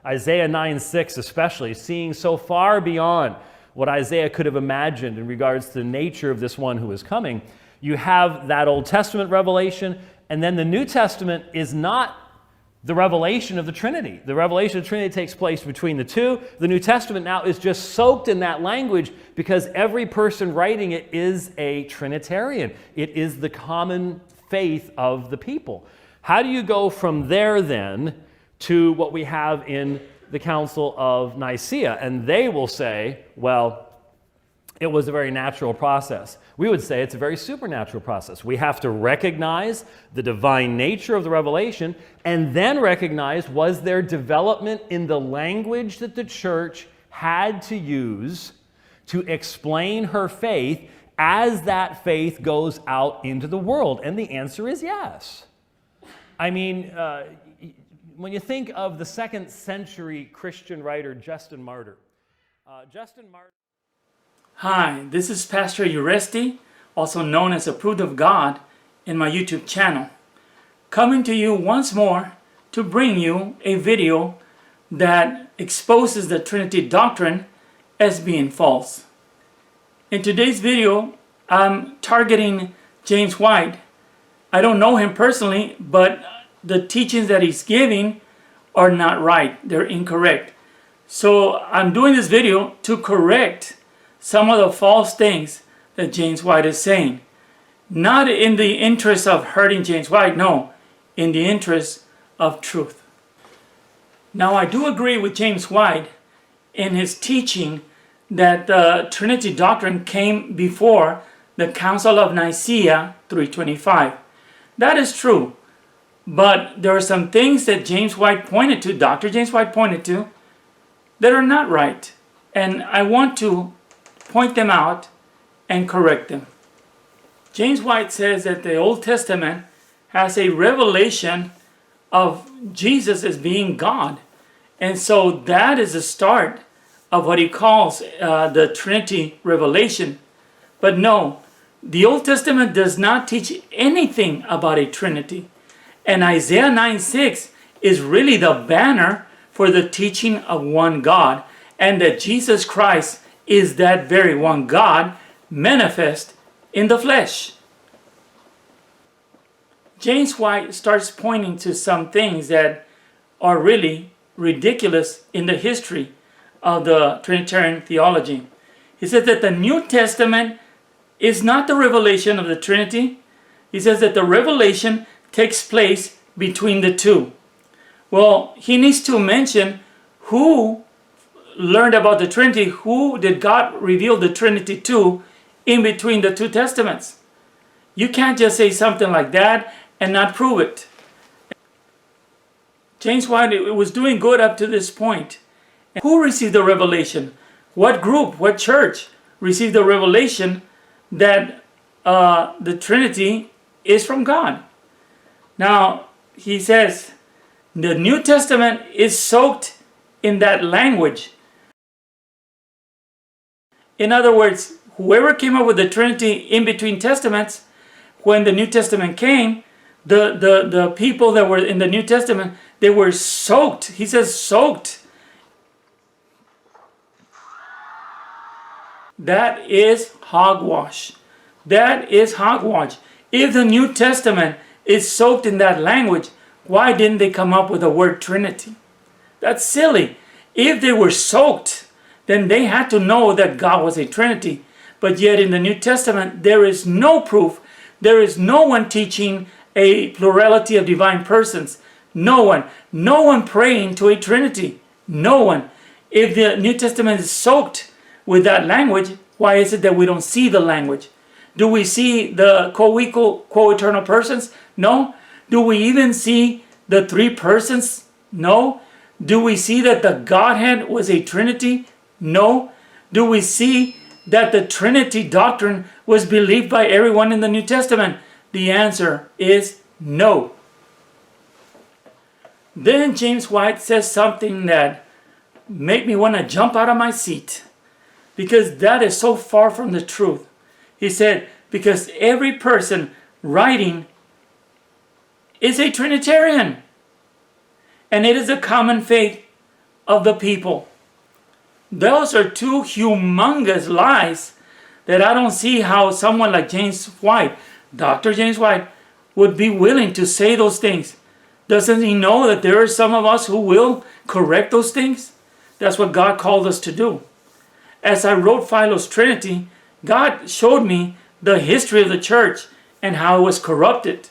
Isaiah 9:6 especially, seeing so far beyond what Isaiah could have imagined in regards to the nature of this one who is coming. You have that Old Testament revelation, and then the New Testament is not the revelation of the Trinity. The revelation of the Trinity takes place between the two. The New Testament now is just soaked in that language because every person writing it is a Trinitarian. It is the common faith of the people. How do you go from there then to what we have in the Council of Nicaea? And they will say, well, it was a very natural process. We would say it's a very supernatural process. We have to recognize the divine nature of the revelation and then recognize, was there development in the language that the church had to use to explain her faith as that faith goes out into the world? And the answer is yes. I mean, when you think of the 2nd century Christian writer Justin Martyr, Hi, this is Pastor Uresti, also known as Approved of God, in my YouTube channel, coming to you once more to bring you a video that exposes the Trinity doctrine as being false. In today's video, I'm targeting James White. I don't know him personally, but the teachings that he's giving are not right. They're incorrect. So I'm doing this video to correct some of the false things that James White is saying. Not in the interest of hurting James White, no, in the interest of truth. Now, I do agree with James White in his teaching that the Trinity doctrine came before the Council of Nicaea 325. That is true, but there are some things that James White pointed to, Dr. James White pointed to, that are not right. And I want to point them out and correct them. James White says that the Old Testament has a revelation of Jesus as being God. And so that is the start of what he calls the Trinity revelation. But no, the Old Testament does not teach anything about a Trinity. And Isaiah 9:6 is really the banner for the teaching of one God, and that Jesus Christ is that very one God manifest in the flesh. James White starts pointing to some things that are really ridiculous in the history of the Trinitarian theology. He says that the New Testament is not the revelation of the Trinity. He says that the revelation takes place between the two. Well, he needs to mention who learned about the Trinity, who did God reveal the Trinity to in between the two testaments. You can't just say something like that and not prove it. James White was doing good up to this point. And who received the revelation? What group, what church received the revelation that the Trinity is from God? Now, he says the New Testament is soaked in that language. In other words, whoever came up with the Trinity in between testaments, when the New Testament came, the people that were in the New Testament, they were soaked. He says soaked. That is hogwash. That is hogwash. If the New Testament is soaked in that language, why didn't they come up with the word Trinity? That's silly. If they were soaked, then they had to know that God was a Trinity. But yet in the New Testament, there is no proof. There is no one teaching a plurality of divine persons. No one. No one praying to a Trinity. No one. If the New Testament is soaked with that language, why is it that we don't see the language? Do we see the co-equal, co-eternal persons? No. Do we even see the three persons? No. Do we see that the Godhead was a Trinity? No. Do we see that the Trinity doctrine was believed by everyone in the New Testament? The answer is no. Then James White says something that made me want to jump out of my seat, because that is so far from the truth. He said, because every person writing is a Trinitarian. And it is a common faith of the people. Those are two humongous lies that I don't see how someone like James White, Dr. James White, would be willing to say those things. Doesn't he know that there are some of us who will correct those things? That's what God called us to do. As I wrote Philo's Trinity, God showed me the history of the church and how it was corrupted,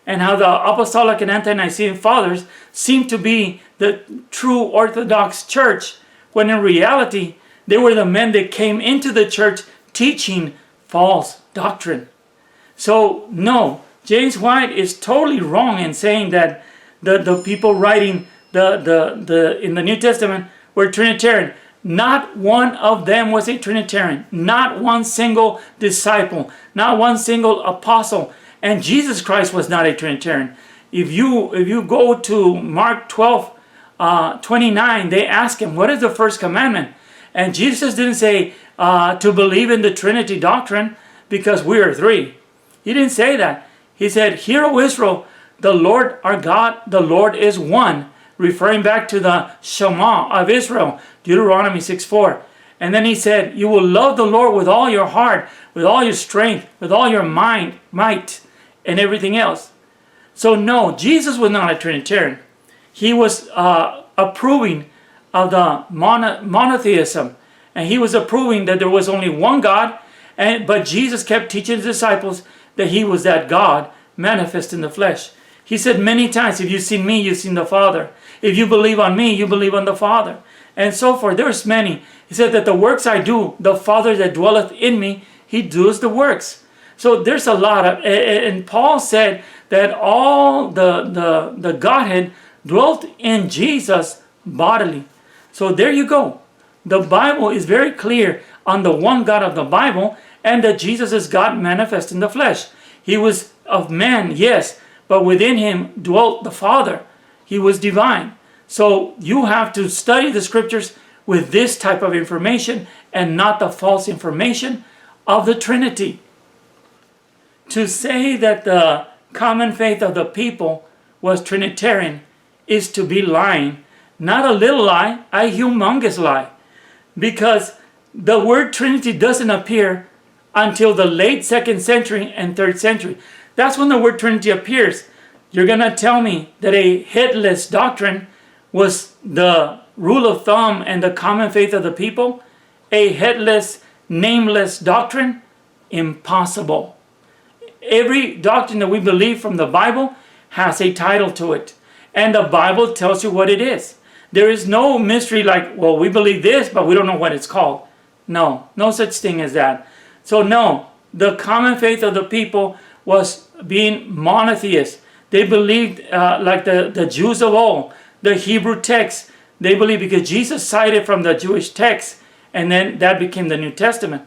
and how the apostolic and ante-Nicene fathers seemed to be the true Orthodox church, when in reality they were the men that came into the church teaching false doctrine. So no, James White is totally wrong in saying that the people writing in the New Testament were Trinitarian. Not one of them was a Trinitarian. Not one single disciple. Not one single apostle. And Jesus Christ was not a Trinitarian. If you go to Mark 12, 29, they ask him, what is the first commandment? And Jesus didn't say to believe in the Trinity doctrine because we are three. He didn't say that. He said, hear, O Israel, the Lord our God, the Lord is one. Referring back to the Shema of Israel, Deuteronomy 6:4. And then he said, you will love the Lord with all your heart, with all your strength, with all your mind, might, and everything else. So no, Jesus was not a Trinitarian. He was approving of the monotheism. And he was approving that there was only one God. But Jesus kept teaching his disciples that he was that God manifest in the flesh. He said many times, if you've seen me, you've seen the Father. If you believe on me, you believe on the Father. And so forth. There's many. He said that the works I do, the Father that dwelleth in me, he does the works. So there's a lot of, and Paul said that all the Godhead dwelt in Jesus bodily. So there you go. The Bible is very clear on the one God of the Bible, and that Jesus is God manifest in the flesh. He was of man, yes, but within him dwelt the Father. He was divine. So you have to study the scriptures with this type of information and not the false information of the Trinity. To say that the common faith of the people was Trinitarian is to be lying. Not a little lie, a humongous lie. Because the word Trinity doesn't appear until the late 2nd century and 3rd century. That's when the word Trinity appears. You're going to tell me that a headless doctrine was the rule of thumb and the common faith of the people? A headless, nameless doctrine? Impossible. Every doctrine that we believe from the Bible has a title to it. And the Bible tells you what it is. There is no mystery like, well, we believe this, but we don't know what it's called. No, no such thing as that. So no, the common faith of the people was being monotheist. They believed like the Jews of old, the Hebrew text. They believed because Jesus cited from the Jewish text, and then that became the New Testament.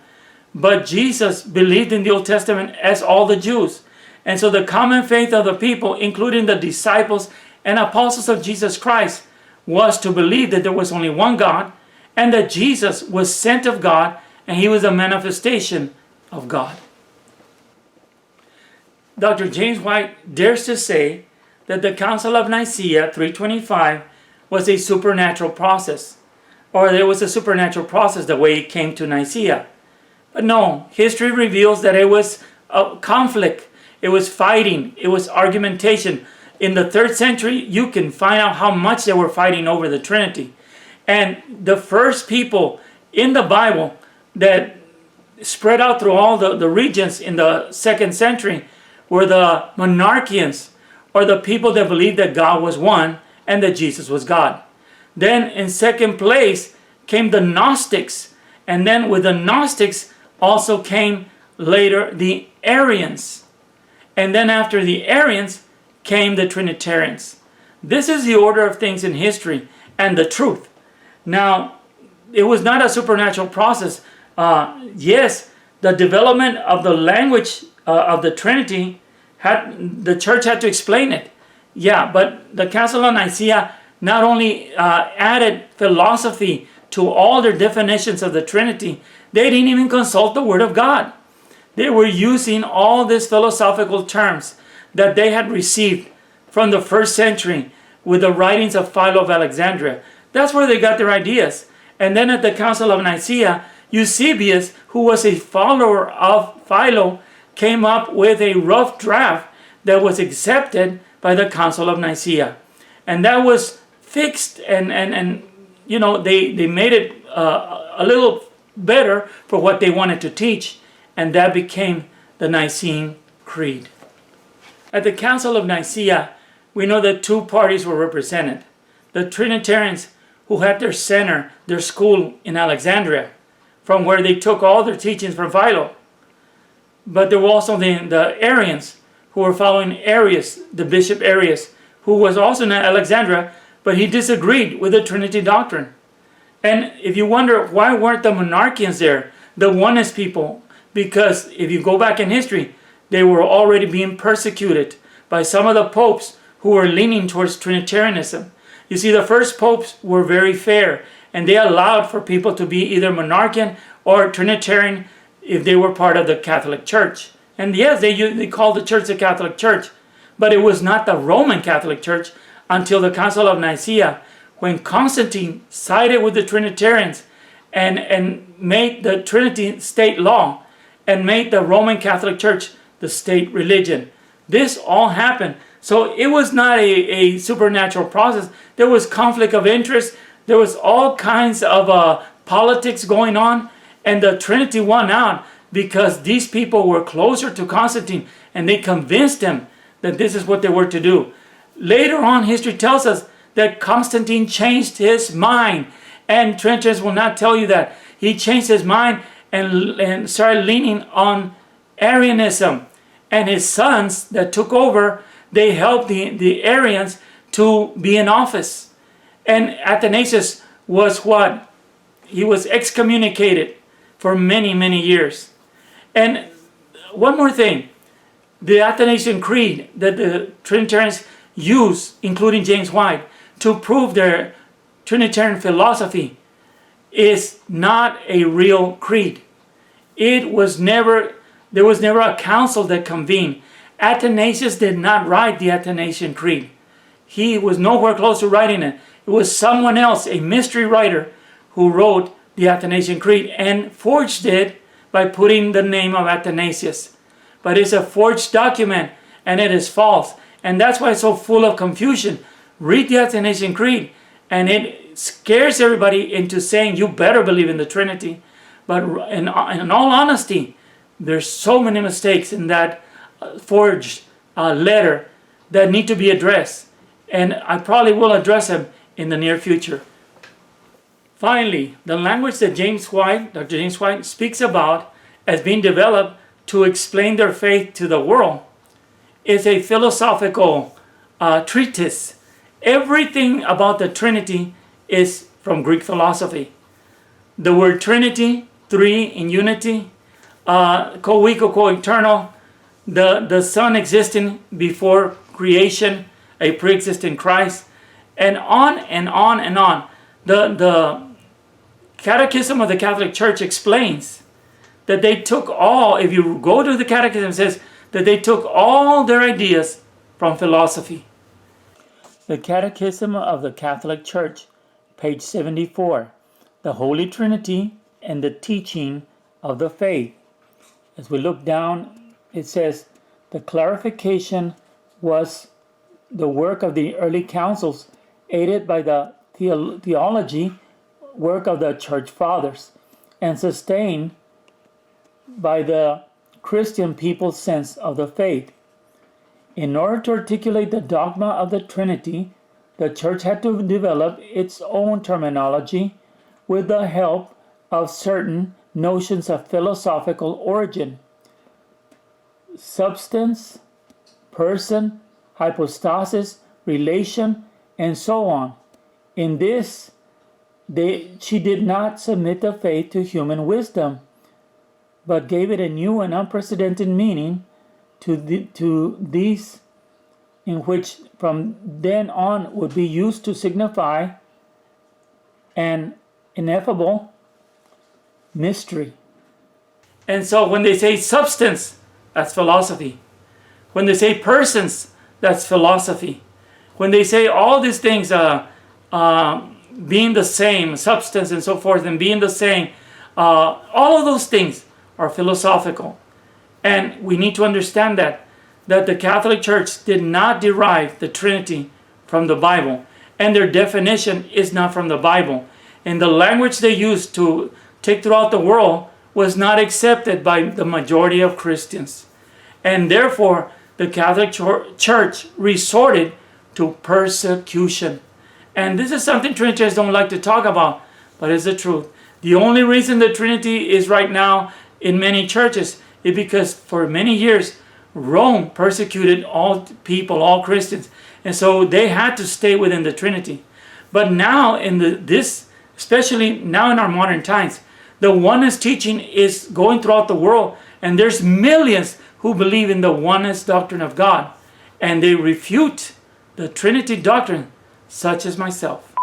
But Jesus believed in the Old Testament as all the Jews. And so the common faith of the people, including the disciples and apostles of Jesus Christ, was to believe that there was only one God, and that Jesus was sent of God, and he was a manifestation of God. Dr. James White dares to say that the Council of Nicaea 325 was a supernatural process, or there was a supernatural process the way it came to Nicaea. But no, history reveals that it was a conflict, it was fighting, it was argumentation. In the 3rd century, you can find out how much they were fighting over the Trinity. And the first people in the Bible that spread out through all the regions in the 2nd century were the monarchians, or the people that believed that God was one and that Jesus was God. Then in second place came the Gnostics. And then with the Gnostics also came later the Arians. And then after the Arians came the Trinitarians. This is the order of things in history and the truth. Now, it was not a supernatural process. Yes, the development of the language of the Trinity, the church had to explain it. Yeah, but the Council of Nicaea not only added philosophy to all their definitions of the Trinity, they didn't even consult the Word of God. They were using all these philosophical terms that they had received from the 1st century with the writings of Philo of Alexandria. That's where they got their ideas. And then at the Council of Nicaea, Eusebius, who was a follower of Philo, came up with a rough draft that was accepted by the Council of Nicaea. And that was fixed, and you know, they made it a little better for what they wanted to teach, and that became the Nicene Creed. At the Council of Nicaea, we know that two parties were represented. The Trinitarians, who had their center, their school in Alexandria, from where they took all their teachings from Philo. But there were also the Arians, who were following Arius, the Bishop Arius, who was also in Alexandria, but he disagreed with the Trinity doctrine. And if you wonder, why weren't the monarchians there, the oneness people? Because if you go back in history, they were already being persecuted by some of the popes who were leaning towards Trinitarianism. You see, the first popes were very fair, and they allowed for people to be either monarchian or Trinitarian if they were part of the Catholic Church. And yes, they called the church the Catholic Church, but it was not the Roman Catholic Church until the Council of Nicaea, when Constantine sided with the Trinitarians and made the Trinity state law and made the Roman Catholic Church the state religion. This all happened. So it was not a supernatural process. There was conflict of interest. There was all kinds of politics going on, and the Trinity won out because these people were closer to Constantine, and they convinced him that this is what they were to do. Later on, history tells us that Constantine changed his mind, and Trinitarians will not tell you that. He changed his mind and started leaning on Arianism. And his sons that took over, they helped the Arians to be in office. And Athanasius was what? He was excommunicated for many, many years. And one more thing, the Athanasian Creed that the Trinitarians use, including James White, to prove their Trinitarian philosophy is not a real creed. There was never a council that convened. Athanasius did not write the Athanasian Creed. He was nowhere close to writing it. It was someone else, a mystery writer, who wrote the Athanasian Creed and forged it by putting the name of Athanasius. But it's a forged document, and it is false. And that's why it's so full of confusion. Read the Athanasian Creed, and it scares everybody into saying you better believe in the Trinity. But in all honesty, there's so many mistakes in that forged letter that need to be addressed. And I probably will address them in the near future. Finally, the language that Dr. James White speaks about as being developed to explain their faith to the world is a philosophical treatise. Everything about the Trinity is from Greek philosophy. The word Trinity, three in unity, co-equal, co-eternal, the Son existing before creation, a pre-existing Christ, and on and on and on. The Catechism of the Catholic Church explains that they took all, if you go to the Catechism, it says that they took all their ideas from philosophy. The Catechism of the Catholic Church, page 74, the Holy Trinity and the teaching of the faith. As we look down, it says, the clarification was the work of the early councils, aided by the theology work of the church fathers, and sustained by the Christian people's sense of the faith. In order to articulate the dogma of the Trinity, the church had to develop its own terminology with the help of certain notions of philosophical origin: substance, person, hypostasis, relation, and so on. In this, she did not submit the faith to human wisdom, but gave it a new and unprecedented meaning to these, in which from then on would be used to signify an ineffable mystery. And so when they say substance, that's philosophy. When they say persons, that's philosophy. When they say all these things, being the same, substance and so forth, and being the same, all of those things are philosophical. And we need to understand that the Catholic Church did not derive the Trinity from the Bible, and their definition is not from the Bible. And the language they used to take throughout the world was not accepted by the majority of Christians. And therefore, the Catholic Church resorted to persecution. And this is something Trinitarians don't like to talk about, but it's the truth. The only reason the Trinity is right now in many churches is because for many years, Rome persecuted all people, all Christians. And so they had to stay within the Trinity. But now, especially now in our modern times, the oneness teaching is going throughout the world, and there's millions who believe in the oneness doctrine of God, and they refute the Trinity doctrine, such as myself.